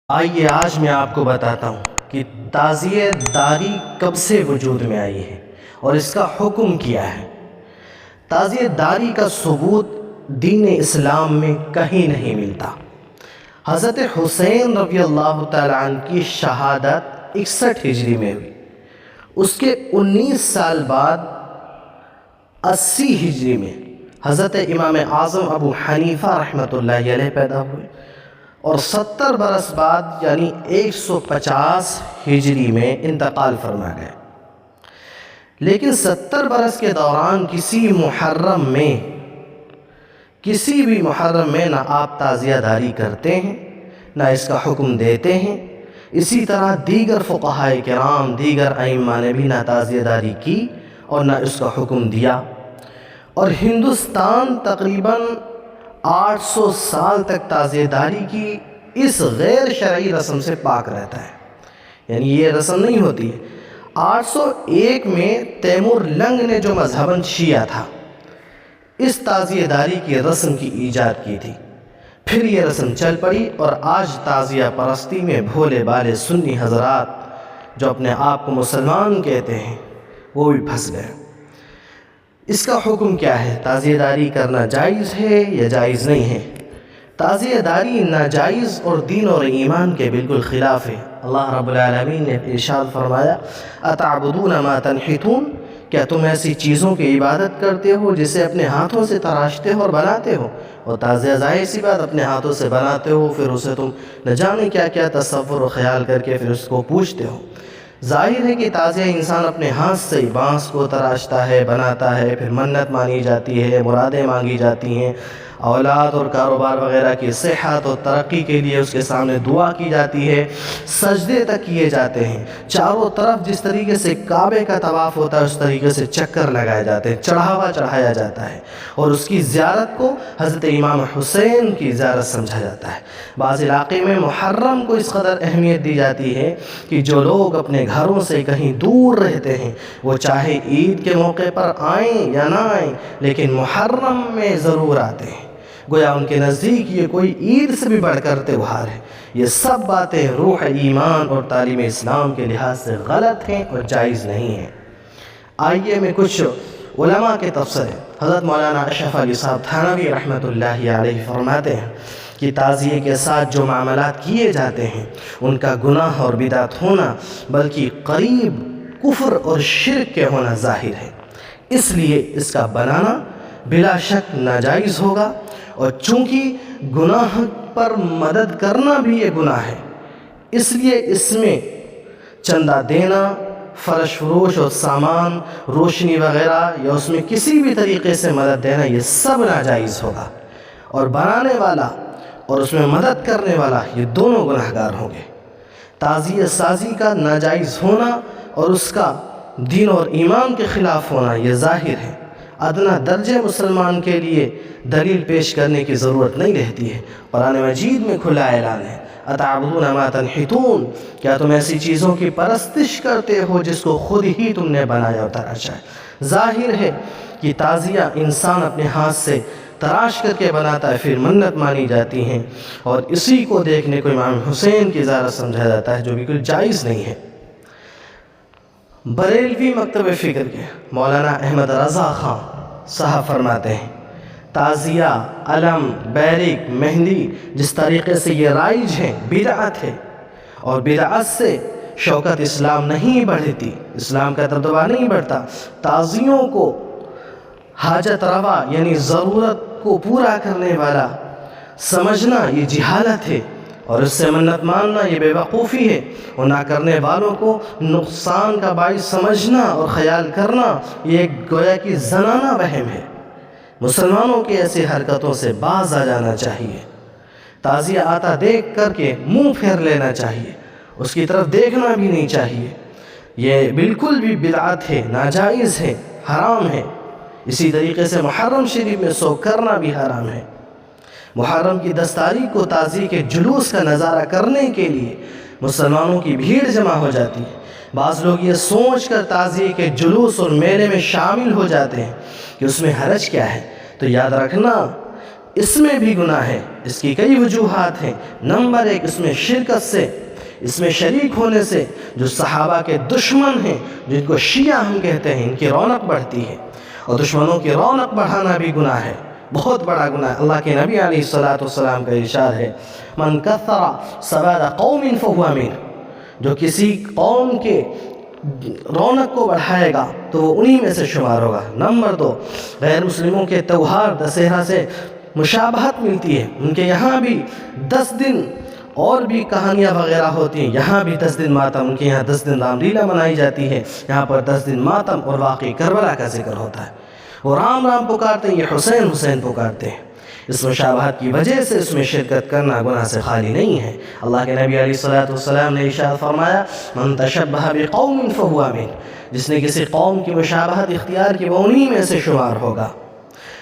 آئیے آج میں آپ کو بتاتا ہوں کہ تعزیہ داری کب سے وجود میں آئی ہے اور اس کا حکم کیا ہے۔ تعزیہ داری کا ثبوت دین اسلام میں کہیں نہیں ملتا۔ حضرت حسین رضی اللہ تعالیٰ عنہ کی شہادت 61 ہجری میں ہوئی۔ اس کے 19 سال بعد 80 ہجری میں حضرت امام اعظم ابو حنیفہ رحمۃ اللہ علیہ پیدا ہوئے، اور 70 برس بعد یعنی 150 ہجری میں انتقال فرما گئے۔ لیکن 70 برس کے دوران کسی بھی محرم میں نہ آپ تعزیہ داری کرتے ہیں، نہ اس کا حکم دیتے ہیں۔ اسی طرح دیگر فقہاء کرام، دیگر ائمہ نے بھی نہ تعزیہ داری کی اور نہ اس کا حکم دیا، اور ہندوستان تقریباً 800 سال تک تعزیہ داری کی اس غیر شرعی رسم سے پاک رہتا ہے، یعنی یہ رسم نہیں ہوتی ہے۔ 801 میں تیمور لنگ نے جو مذہباً شیعہ تھا، اس تعزیہ داری کی رسم کی ایجاد کی تھی، پھر یہ رسم چل پڑی، اور آج تعزیہ پرستی میں بھولے بالے سنی حضرات جو اپنے آپ کو مسلمان کہتے ہیں وہ بھی پھنس گئے۔ اس کا حکم کیا ہے؟ تعزیہ داری کرنا جائز ہے یا جائز نہیں ہے؟ تعزیہ داری ناجائز اور دین اور ایمان کے بالکل خلاف ہے۔ اللہ رب العالمین نے ارشاد فرمایا، اتعبدون ما تنحتون، کیا تم ایسی چیزوں کی عبادت کرتے ہو جسے اپنے ہاتھوں سے تراشتے ہو اور بناتے ہو؟ اور تعزیہ ظاہر سی بات اپنے ہاتھوں سے بناتے ہو، پھر اسے تم نہ جانے کیا کیا تصور و خیال کر کے پھر اس کو پوجتے ہو۔ ظاہر ہے کہ تعزیہ انسان اپنے ہاتھ سے بانس کو تراشتا ہے، بناتا ہے، پھر منت مانی جاتی ہے، مرادیں مانگی جاتی ہیں، اولاد اور کاروبار وغیرہ کی صحت اور ترقی کے لیے اس کے سامنے دعا کی جاتی ہے، سجدے تک کیے جاتے ہیں، چاروں طرف جس طریقے سے کعبے کا طواف ہوتا ہے اس طریقے سے چکر لگائے جاتے ہیں، چڑھاوا چڑھایا جاتا ہے، اور اس کی زیارت کو حضرت امام حسین کی زیارت سمجھا جاتا ہے۔ بعض علاقے میں محرم کو اس قدر اہمیت دی جاتی ہے کہ جو لوگ اپنے گھروں سے کہیں دور رہتے ہیں وہ چاہے عید کے موقع پر آئیں یا نہ آئیں لیکن محرم میں ضرور آتے ہیں، گویا ان کے نزدیک یہ کوئی عید سے بھی بڑھ کر تہوار ہے۔ یہ سب باتیں روح ایمان اور تعلیم اسلام کے لحاظ سے غلط ہیں اور جائز نہیں ہیں۔ آئیے میں کچھ علماء کے تبصرے۔ حضرت مولانا اشرف علی صاحب تھانوی رحمۃ اللہ علیہ فرماتے ہیں کہ تعزیے کے ساتھ جو معاملات کیے جاتے ہیں ان کا گناہ اور بدعت ہونا بلکہ قریب کفر اور شرک کے ہونا ظاہر ہے، اس لیے اس کا بنانا بلا شک ناجائز ہوگا، اور چونکہ گناہ پر مدد کرنا بھی یہ گناہ ہے، اس لیے اس میں چندہ دینا، فرش فروش اور سامان روشنی وغیرہ یا اس میں کسی بھی طریقے سے مدد دینا یہ سب ناجائز ہوگا، اور بنانے والا اور اس میں مدد کرنے والا یہ دونوں گناہگار ہوں گے۔ تعزیہ سازی کا ناجائز ہونا اور اس کا دین اور ایمان کے خلاف ہونا یہ ظاہر ہے۔ ادنا درجے مسلمان کے لیے دلیل پیش کرنے کی ضرورت نہیں رہتی ہے۔ قرآن مجید میں کھلا اعلان ہے، اتعبدون ما تنحتون، کیا تم ایسی چیزوں کی پرستش کرتے ہو جس کو خود ہی تم نے بنایا اور تراشا ہے۔ ظاہر ہے کہ تعزیہ انسان اپنے ہاتھ سے تراش کر کے بناتا ہے، پھر منت مانی جاتی ہیں، اور اسی کو دیکھنے کو امام حسین کی زیارت سمجھا جاتا ہے، جو بالکل جائز نہیں ہے۔ بریلوی مکتب فکر کے مولانا احمد رضا خان صاحب فرماتے ہیں، تعزیہ، علم، بیرک، مہندی جس طریقے سے یہ رائج ہیں بدعت ہے، اور بدعت سے شوکت اسلام نہیں بڑھتی، اسلام کا دبدبہ نہیں بڑھتا۔ تعزیوں کو حاجت روا یعنی ضرورت کو پورا کرنے والا سمجھنا یہ جہالت ہے، اور اس سے منت ماننا یہ بے وقوفی ہے، اور نہ کرنے والوں کو نقصان کا باعث سمجھنا اور خیال کرنا یہ ایک گویا کی زنانہ وہم ہے۔ مسلمانوں کی ایسی حرکتوں سے باز آ جانا چاہیے۔ تعزیہ آتا دیکھ کر کے منہ پھیر لینا چاہیے، اس کی طرف دیکھنا بھی نہیں چاہیے۔ یہ بالکل بھی بدعت ہے، ناجائز ہے، حرام ہے۔ اسی طریقے سے محرم شریف میں سو کرنا بھی حرام ہے۔ محرم کی 10 تاریخ کو تعزیے کے جلوس کا نظارہ کرنے کے لیے مسلمانوں کی بھیڑ جمع ہو جاتی ہے۔ بعض لوگ یہ سوچ کر تعزیے کے جلوس اور میلے میں شامل ہو جاتے ہیں کہ اس میں حرج کیا ہے، تو یاد رکھنا اس میں بھی گناہ ہے۔ اس کی کئی وجوہات ہیں۔ نمبر 1، اس میں شرکت سے، اس میں شریک ہونے سے، جو صحابہ کے دشمن ہیں، جن کو شیعہ ہم کہتے ہیں، ان کی رونق بڑھتی ہے، اور دشمنوں کی رونق بڑھانا بھی گناہ ہے، بہت بڑا گناہ ہے۔ اللہ کے نبی علیہ الصلوۃ کا ارشاد ہے، من کثر سواد قوم فہو من، جو کسی قوم کے رونق کو بڑھائے گا تو وہ انہی میں سے شمار ہوگا۔ نمبر 2، غیر مسلموں کے تہوار دسہرہ سے مشابہت ملتی ہے۔ ان کے یہاں بھی 10 دن اور بھی کہانیاں وغیرہ ہوتی ہیں، یہاں بھی 10 دن ماتم، ان کے یہاں 10 دن رام لیلا منائی جاتی ہے، یہاں پر 10 دن ماتم اور واقعی کربلا کا ذکر ہوتا ہے۔ وہ رام رام پکارتے ہیں، یہ حسین حسین پکارتے ہیں۔ اس مشابہت کی وجہ سے اس میں شرکت کرنا گناہ سے خالی نہیں ہے۔ اللہ کے نبی علیہ الصلوۃ نے ارشاد فرمایا، من تشبہ بقوم فہو من، جس نے کسی قوم کی مشابہت اختیار کی وہ انہی میں سے شمار ہوگا۔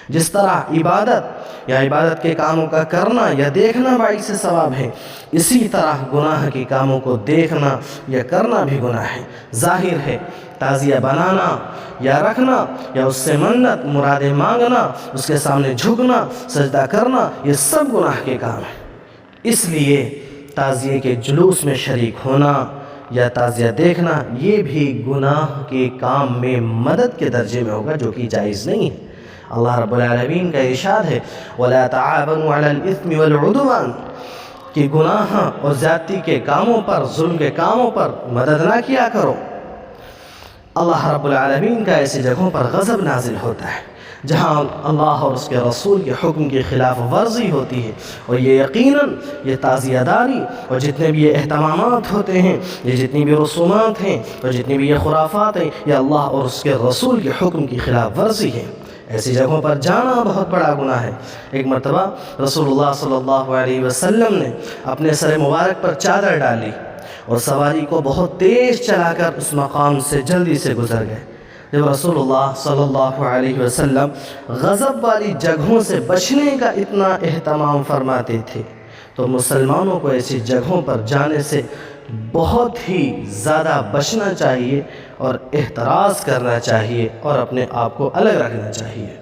جس طرح عبادت یا عبادت کے کاموں کا کرنا یا دیکھنا باعث ثواب ہے، اسی طرح گناہ کے کاموں کو دیکھنا یا کرنا بھی گناہ ہے۔ ظاہر ہے، تعزیہ بنانا یا رکھنا یا اس سے منت مرادیں مانگنا، اس کے سامنے جھکنا، سجدہ کرنا، یہ سب گناہ کے کام ہیں۔ اس لیے تعزیے کے جلوس میں شریک ہونا یا تعزیہ دیکھنا یہ بھی گناہ کے کام میں مدد کے درجے میں ہوگا، جو کہ جائز نہیں ہے۔ اللہ رب العالمین کا ارشاد ہے، وَلَا تَعَاوَنُوا عَلَى الْإِثْمِ وَالْعُدْوَانِ، کہ گناہ اور زیادتی کے کاموں پر، ظلم کے کاموں پر مدد نہ کیا کرو۔ اللہ رب العالمین کا ایسی جگہوں پر غضب نازل ہوتا ہے جہاں اللہ اور اس کے رسول کے حکم کی خلاف ورزی ہوتی ہے، اور یہ یقیناً یہ تعزیہ داری اور جتنے بھی یہ اہتمامات ہوتے ہیں، یہ جتنی بھی رسومات ہیں اور جتنی بھی یہ خرافات ہیں، یہ اللہ اور اس کے رسول کے حکم کی خلاف ورزی ہے۔ ایسی جگہوں پر جانا بہت بڑا گناہ ہے۔ ایک مرتبہ رسول اللہ صلی اللہ علیہ وسلم نے اپنے سر مبارک پر چادر ڈالی اور سواری کو بہت تیز چلا کر اس مقام سے جلدی سے گزر گئے۔ جب رسول اللہ صلی اللہ علیہ وسلم غضب والی جگہوں سے بچنے کا اتنا اہتمام فرماتے تھے، تو مسلمانوں کو ایسی جگہوں پر جانے سے بہت ہی زیادہ بچنا چاہیے اور احتراز کرنا چاہیے اور اپنے آپ کو الگ رکھنا چاہیے۔